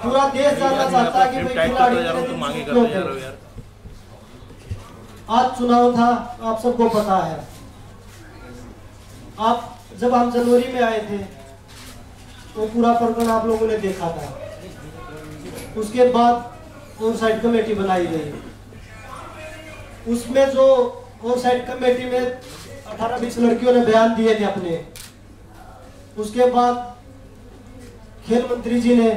पूरा देश जानना चाहता है कि भाई खिलाड़ी आज चुनाव था, आप सबको पता है। आप जब हम जनवरी में आए थे तो पूरा प्रकरण आप लोगों ने देखा था। उसके बाद ओवरसाइट कमेटी बनाई गई। उसमें जो ओवरसाइट कमेटी में 18-20 लड़कियों ने बयान दिए थे अपने। उसके बाद खेल मंत्री जी ने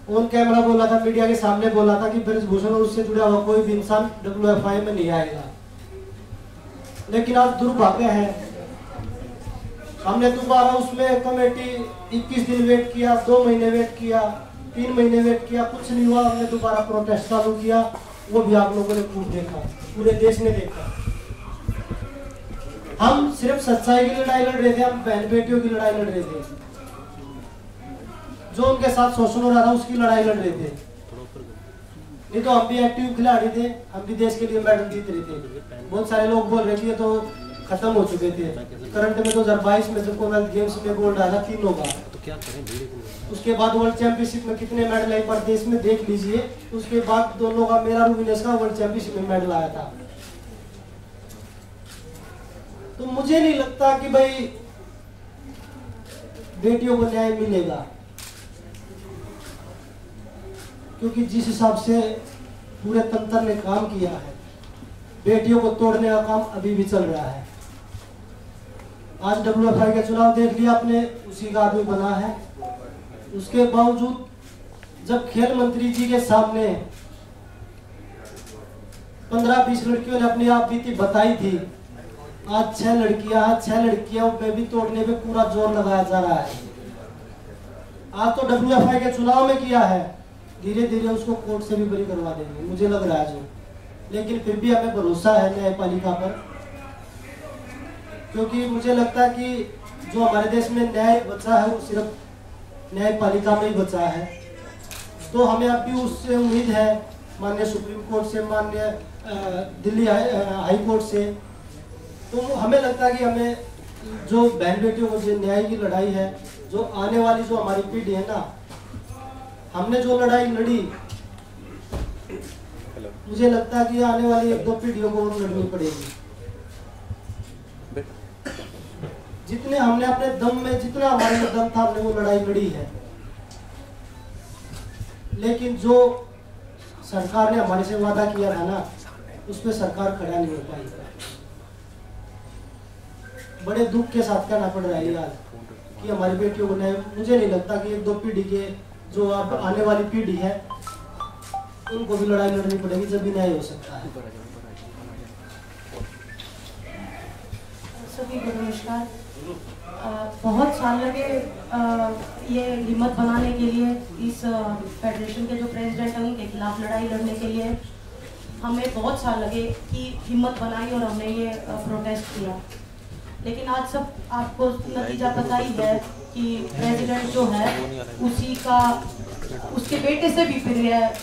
ऑन कैमरा बोला था, मीडिया के सामने बोला था कि ब्रजभूषण और उससे जुड़ा हुआ कोई भी इंसान WFI में नहीं आएगा। लेकिन आज दुर्भाग्य है, हमने दोबारा उसमें कमेटी 21 दिन वेट किया, 2 महीने वेट किया, 3 महीने वेट किया, कुछ नहीं हुआ। हमने दोबारा प्रोटेस्ट चालू किया, वो भी आप लोगों ने खूब देखा, पूरे देश ने देखा। हम सिर्फ सच्चाई की लड़ाई लड़ रहे थे, हम बहन बेटियों की लड़ाई लड़ रहे थे। जो उनके साथ शोषण हो रहा था उसकी लड़ाई लड़ रहे थे। नहीं तो हम भी एक्टिव खिलाड़ी थे, हम भी देश के लिए मेडल जीत रहे थे। बहुत सारे लोग बोल रहे थे तो खत्म हो चुके थे। करंट में 2022 में जब कॉमनवेल्थ गेम्स में गोल्ड आया 3 बार, तो क्या करें। उसके बाद वर्ल्ड चैंपियनशिप में कितने मेडल एक बार देश में देख लीजिए। उसके बाद दोनों का, मेरा रुविनेश का वर्ल्ड चैंपियनशिप में मेडल आया था। तो मुझे नहीं लगता कि भाई बेटियों को न्याय मिलेगा, क्योंकि जिस हिसाब से पूरे तंत्र ने काम किया है, बेटियों को तोड़ने का काम अभी भी चल रहा है। आज WFI के चुनाव देख लिया आपने, उसी का आदमी बना है। उसके बावजूद जब खेल मंत्री जी के सामने 15-20 लड़कियों ने अपनी आप बीती बताई थी, आज 6 लड़कियां में भी तोड़ने पे पूरा जोर लगाया जा रहा है। आज तो WFI के चुनाव में किया है, धीरे धीरे उसको कोर्ट से भी बरी करवा देंगे, मुझे लग रहा है जो। लेकिन फिर भी हमें भरोसा है न्यायपालिका पर, क्योंकि मुझे लगता है कि जो हमारे देश में न्याय बचा है वो सिर्फ न्यायपालिका में ही बचा है। तो हमें अब भी उससे उम्मीद है, माननीय सुप्रीम कोर्ट से, माननीय दिल्ली हाई कोर्ट से। तो हमें लगता है कि हमें जो बहन बेटियों को जो न्याय की लड़ाई है, जो आने वाली जो हमारी पीढ़ी है ना, हमने जो लड़ाई लड़ी, मुझे लगता है कि आने वाली 1-2 पीढ़ियों को और लड़नी पड़ेगी। जितने हमने अपने दम में, जितना हमारे में दम था, हमने वो लड़ाई लड़ी है। लेकिन जो सरकार ने हमारे से वादा किया था ना, उस पर सरकार खड़ा नहीं हो पाई। बड़े दुख के साथ कहना पड़ रहा है आज कि हमारी बेटियों को न्याय, मुझे नहीं लगता कि 1-2 पीढ़ी के जो आप आने वाली पीढ़ी है उनको भी लड़ाई लड़नी पड़ेगी, जब भी न्याय हो सकता है। सभी को नमस्कार। बहुत साल लगे ये हिम्मत बनाने के लिए, इस फेडरेशन के जो प्रेसिडेंट हैं उनके खिलाफ लड़ाई लड़ने के लिए हमें बहुत साल लगे कि हिम्मत बनाई और हमने ये प्रोटेस्ट किया। लेकिन आज सब आपको नतीजा पता ही है कि प्रेसिडेंट जो है उसी का, उसके बेटे से भी फिर है,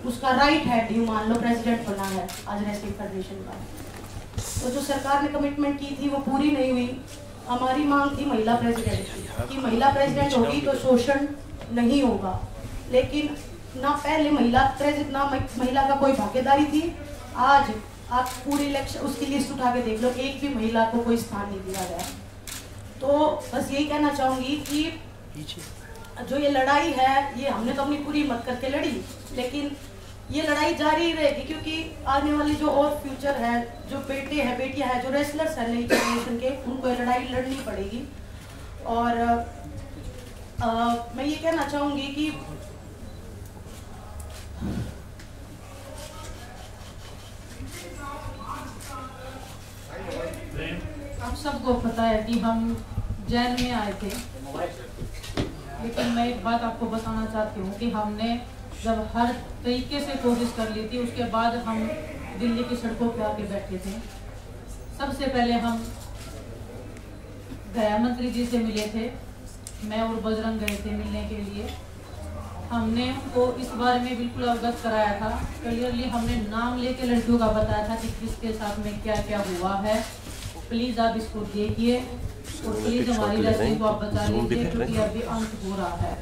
उसका राइट हैंड ही मान लो प्रेसिडेंट बना है आज रेसलिंग फेडरेशन का। तो जो सरकार ने कमिटमेंट की थी वो पूरी नहीं हुई। हमारी मांग थी महिला प्रेसिडेंट की, कि महिला प्रेसिडेंट होगी तो शोषण नहीं होगा। लेकिन ना पहले महिला प्रेसिडेंट, ना महिला का कोई भागीदारी थी। आज आप पूरी इलेक्शन उसकी लिस्ट उठा के देख लो, एक भी महिला को कोई स्थान नहीं दिया गया। तो बस यही कहना चाहूँगी कि जो ये लड़ाई है, ये हमने तो अपनी पूरी हिम्मत करके लड़ी, लेकिन ये लड़ाई जारी ही रहेगी, क्योंकि आने वाली जो और फ्यूचर है, जो बेटे हैं, बेटियां हैं, जो रेसलर्स हैं नई जनरेशन के, उनको ये लड़ाई लड़नी पड़ेगी। और मैं ये कहना चाहूँगी कि आप सबको पता है कि हम जेल में आए थे, लेकिन मैं एक बात आपको बताना चाहती हूँ कि हमने जब हर तरीके से कोशिश कर ली थी, उसके बाद हम दिल्ली की सड़कों पे आके बैठे थे। सबसे पहले हम गृह मंत्री जी से मिले थे, मैं और बजरंग गए थे मिलने के लिए। हमने उनको इस बारे में बिल्कुल अवगत कराया था, क्लियरली हमने नाम लेके लड़कियों का बताया था कि किसके साथ में क्या क्या हुआ है। प्लीज़ आप इसको देखिए और प्लीज़ हमारी रेसिपी को आप बता लीजिए, क्योंकि अभी अंत हो रहा है।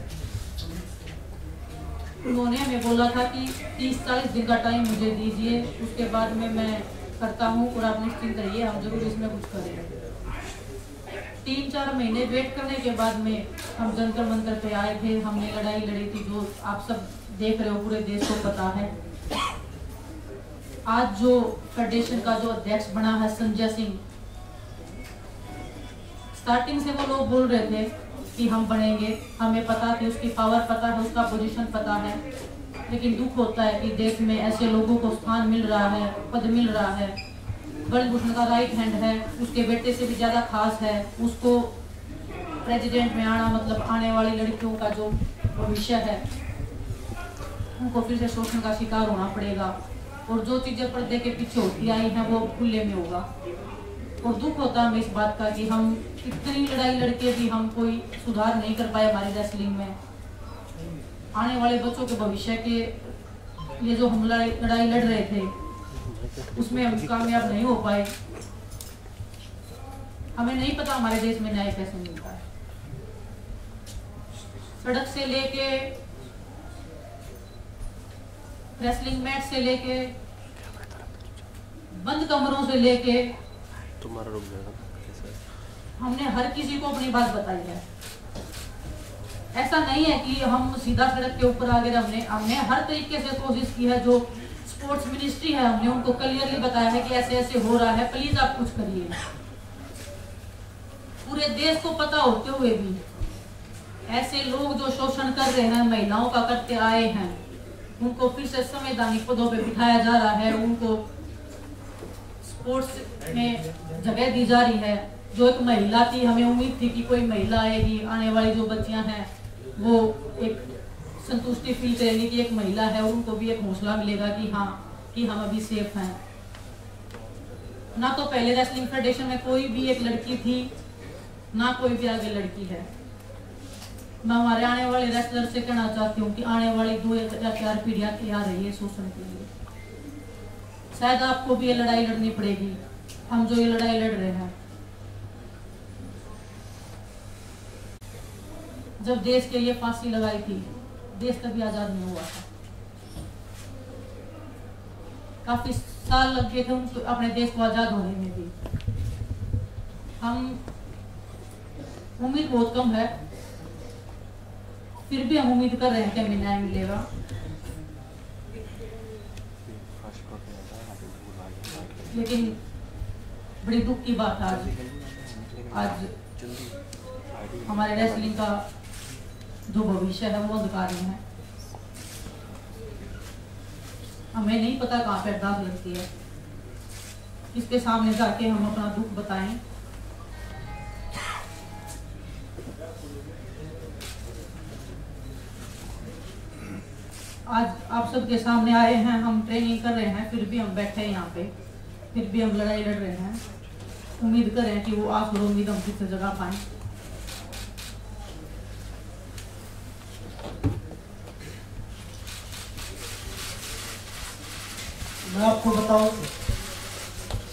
उन्होंने हमें बोला था कि 30-40 दिन का टाइम मुझे दीजिए, उसके बाद में मैं करता हूँ और आप निश्चिंत रहिए, हम जरूर इसमें कुछ करेंगे। 3-4 महीने वेट करने के बाद में हम जंतर मंतर पे आए थे, हमने लड़ाई लड़ी थी, जो आप सब देख रहे हो, पूरे देश को पता है। आज जो फेडरेशन का जो अध्यक्ष बना है संजय सिंह, स्टार्टिंग से वो लोग बोल रहे थे कि हम बनेंगे, हमें पता थी, उसकी पावर पता है, उसका पोजीशन पता है, लेकिन दुख होता है कि देश में ऐसे लोगों को स्थान मिल रहा है, पद मिल रहा है। ब्रजभूषण का राइट हैंड है, उसके बेटे से भी ज्यादा खास है, उसको प्रेसिडेंट में आना मतलब आने वाली लड़कियों का जो भविष्य है उनको फिर से शोषण का शिकार होना पड़ेगा, और जो चीजें पर्दे के पीछे होती आई हैं वो खुले में होगा। और दुख होता है हमें इस बात का कि हम इतनी लड़ाई लड़के भी हम कोई सुधार नहीं कर पाए हमारी रेसलिंग में। आने वाले बच्चों के भविष्य के लिए जो हम लड़ाई लड़ रहे थे उसमें हम कामयाब नहीं हो पाए। हमें नहीं पता हमारे देश में न्याय कैसे मिलता है। सड़क से लेके रेसलिंग मैच से लेके बंद कमरों से लेके तुम्हारा रुक जाएगा, हमने हर किसी को अपनी बात बताई है। ऐसा नहीं है कि हम सीधा सड़क के ऊपर आ गए, हमने हर तरीके से कोशिश की है। जो स्पोर्ट्स मिनिस्ट्री है हमने उनको क्लियरली बताया है कि ऐसे ऐसे हो रहा है, प्लीज आप कुछ करिए। पूरे देश को पता होते हुए भी ऐसे लोग जो शोषण कर रहे हैं, महिलाओं का करते आए हैं, उनको फिर से संवैधानिक पदों पे बिठाया जा रहा है, उनको स्पोर्ट्स में जगह दी जा रही है। जो एक महिला थी, हमें उम्मीद थी कि कोई महिला आएगी, आने वाली जो बच्चियां हैं वो एक संतुष्टि फील करेंगी कि एक महिला है, और उनको भी एक हौसला मिलेगा कि हाँ कि हम अभी सेफ हैं। ना तो पहले रेसलिंग फेडरेशन में कोई भी एक लड़की थी, ना कोई भी आगे लड़की है। मैं हमारे आने वाले रेसलर से कहना चाहती हूँ कि आने वाली 2 या 4 पीढ़ियां तैयार रही है शोषण के लिए। शायद आपको भी ये लड़ाई लड़नी पड़ेगी, हम जो ये लड़ाई लड़ रहे हैं। जब देश के लिए फांसी लगाई थी, देश तभी आजाद नहीं हुआ था। काफी साल लग गए थे उनको अपने देश को आजाद होने में भी। हम उम्मीद बहुत कम है, फिर भी हम उम्मीद कर रहे हैं कि हमें न्याय मिलेगा। लेकिन बड़ी दुख की बात आज हमारे रेसलिंग का जो भविष्य है वो अंधकार में है। हमें नहीं पता कहाँ पे अरदास लगती है, किसके सामने जाके हम अपना दुख बताएं। आज आप सबके सामने आए हैं, हम ट्रेनिंग कर रहे हैं, फिर भी हम बैठे हैं यहाँ पे, फिर भी हम लड़ाई लड़ रहे हैं। उम्मीद कर रहे हैं कि वो आस और उम्मीद हम फिर से जगा पाएं। मैं आपको बताऊं,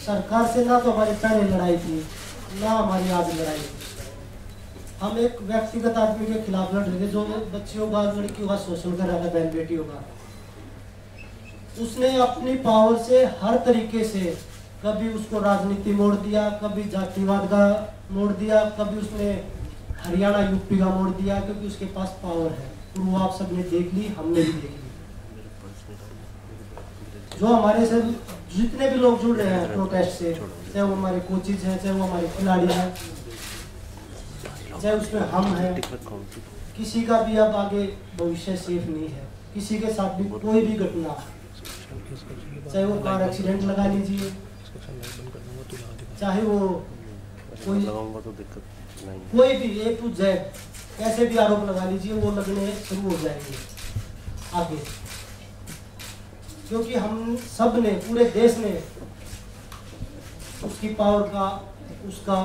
सरकार से ना तो हमारी पहले लड़ाई थी, ना हमारी आज लड़ाई। हम एक व्यक्तिगत आदमी के खिलाफ लड़ रहे थे जो बच्चियों का, लड़कियों का शोषण कर रहा था, बहन बेटियों का। उसने अपनी पावर से हर तरीके से कभी उसको राजनीति मोड़ दिया, कभी जातिवाद का मोड़ दिया, कभी उसने हरियाणा यूपी का मोड़ दिया, क्योंकि उसके पास पावर है। और वो आप सबने देख ली, हमने भी देख ली। जो हमारे से जितने भी लोग जुड़ रहे हैं प्रोटेस्ट से, चाहे वो हमारे कोचेज हैं, चाहे वो हमारे खिलाड़ी हैं, चाहे उसमें हम हैं, किसी का भी अब आगे भविष्य सेफ नहीं है। किसी के साथ भी कोई भी घटना, चाहे वो कार एक्सीडेंट लगा लीजिए, चाहे वो कोई भी A to Z कैसे भी आरोप लगा लीजिए, वो लगने शुरू हो जाएंगे आगे। क्योंकि हम सब ने, पूरे देश ने उसकी पावर का, उसका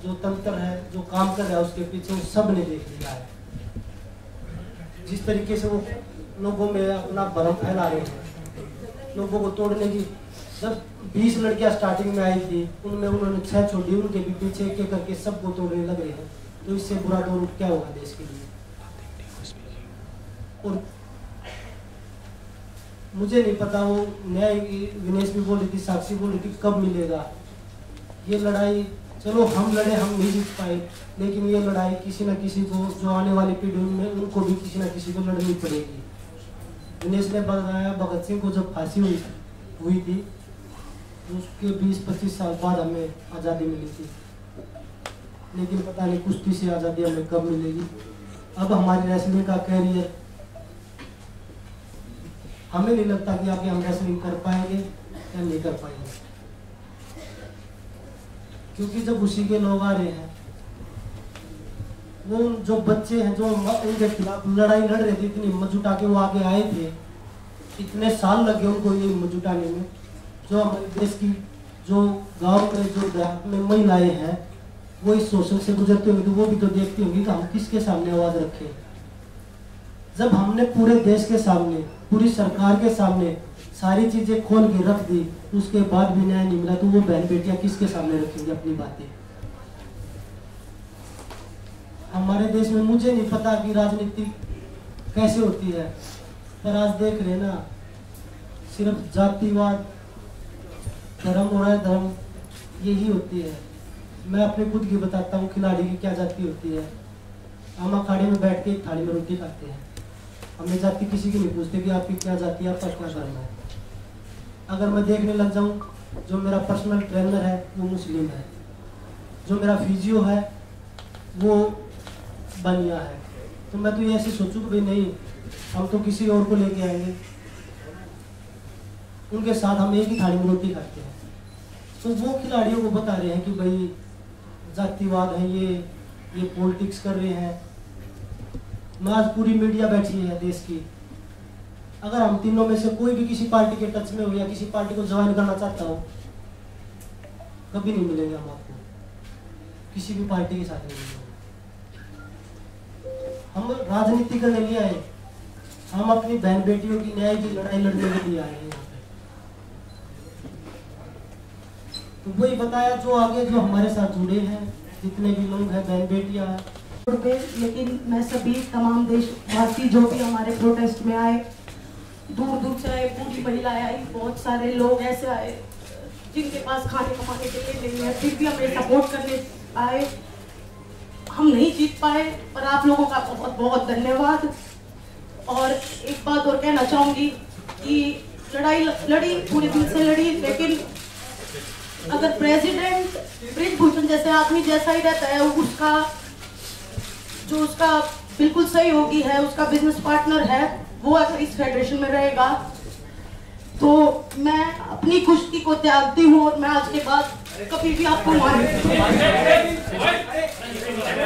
जो तंत्र है, जो काम कर रहा है उसके पीछे, वो सब ने देख लिया है। जिस तरीके से वो लोगों में अपना भरम फैला रहे हैं, लोगों को तोड़ने की। जब 20 लड़कियां स्टार्टिंग में आई थी, उनमें उन्होंने 6 छोड़ी, उनके भी पीछे एक एक करके सबको तोड़ने लग रहे हैं। तो इससे बुरा दौर क्या होगा देश के लिए। और मुझे नहीं पता, वो न्याय विनेश भी बोल रही थी, साक्षी बोल रही थी कब मिलेगा ये लड़ाई। चलो हम लड़े, हम नहीं जीत पाए, लेकिन ये लड़ाई किसी न किसी को, जो आने वाली पीढ़ी में उनको भी किसी न किसी को लड़नी पड़ेगी। विनेश ने बताया भगत सिंह को जब फांसी हुई थी उसके 20-25 साल बाद हमें आज़ादी मिली थी, लेकिन पता नहीं कुश्ती से आज़ादी हमें कब मिलेगी। अब हमारी रेसलिंग का कैरियर, हमें नहीं लगता कि आगे हम रेसलिंग कर पाएंगे या नहीं कर पाएंगे, क्योंकि जब उसी के लोग आ रहे हैं, वो जो बच्चे हैं जो उनके खिलाफ लड़ाई लड़ रहे थे, इतनी हिम्मत जुटा के वो आगे आए थे, इतने साल लगे उनको ये हिम्मत जुटाने में। जो हमारे देश की जो गांव में जो देहात में महिलाएं हैं वो इस शोषण से गुजरते होंगे, तो वो भी तो देखती होंगी कि हम किसके सामने आवाज रखें। जब हमने पूरे देश के सामने, पूरी सरकार के सामने सारी चीजें खोल के रख दी, उसके बाद भी न्याय नहीं मिला, तो वो बहन बेटियां किसके सामने रखेंगे अपनी बातें। हमारे देश में मुझे नहीं पता कि राजनीति कैसे होती है, पर आज देख रहे ना, सिर्फ जातिवाद, धर्म और धर्म यही होती है। मैं अपने खुद की बताता हूँ, खिलाड़ी की क्या जाति होती है। हम अखाड़े में बैठ के एक थाली में रोटी खाते हैं, हमें जाति किसी की नहीं पूछते कि आपकी क्या जाति है, आपका क्या धर्म है। अगर मैं देखने लग जाऊं, जो मेरा पर्सनल ट्रेनर है वो मुस्लिम है, जो मेरा फिजियो है वो बनिया है, तो मैं तो ये ऐसे सोचूं कि भाई नहीं, हम तो किसी और को लेके आएंगे, उनके साथ हम एक ही थाली में रोटी खाते हैं। तो वो खिलाड़ियों को बता रहे हैं कि भाई जातिवाद है, ये पॉलिटिक्स कर रहे हैं। मैं आज पूरी मीडिया बैठी है देश की, अगर हम तीनों में से कोई भी किसी पार्टी के टच में हो या किसी पार्टी को ज्वाइन करना चाहता हो, कभी नहीं मिलेंगे हम आपको, किसी भी पार्टी के साथ नहीं मिलेंगे। हम राजनीति करने नहीं आए, हम अपनी बहन बेटियों की न्याय की लड़ाई लड़ने के लिए आए हैं यहाँ पे। तो वही बताया, जो आगे जो हमारे साथ जुड़े हैं, जितने भी लोग हैं, बहन बेटियां हैं। लेकिन मैं सभी तमाम देशवासी जो भी हमारे प्रोटेस्ट में आए, दूर दूर से आए, पूरी महिलाएं आई, बहुत सारे लोग ऐसे आए जिनके पास खाने कमाने के लिए नहीं है, फिर भी हमें सपोर्ट करने आए। हम नहीं जीत पाए, पर आप लोगों का बहुत बहुत धन्यवाद। और एक बात और कहना चाहूँगी कि लड़ाई लड़ी, पूरे दिल से लड़ी, लेकिन अगर प्रेसिडेंट ब्रिजभूषण जैसे आदमी जैसा ही रहता है, उसका बिल्कुल सहयोगी है, उसका बिजनेस पार्टनर है, वो अगर इस फेडरेशन में रहेगा, तो मैं अपनी कुश्ती को त्यागती हूँ और मैं आज के बाद कभी भी आपको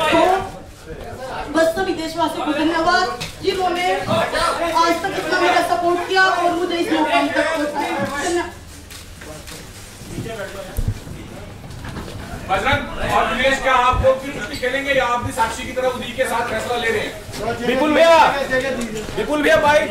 तो बस सभी देशवासियों को धन्यवाद जिन्होंने आज तक इतना मेरा सपोर्ट किया और मुझे इस मुकाम तक पहुंचाया। बजरंग और दिनेश, क्या आप लोग भी कुश्ती खेलेंगे या आप भी साक्षी की तरह उदी के साथ फैसला ले रहे हैं? विपुल भैया भाई, विपुल भैया भाई।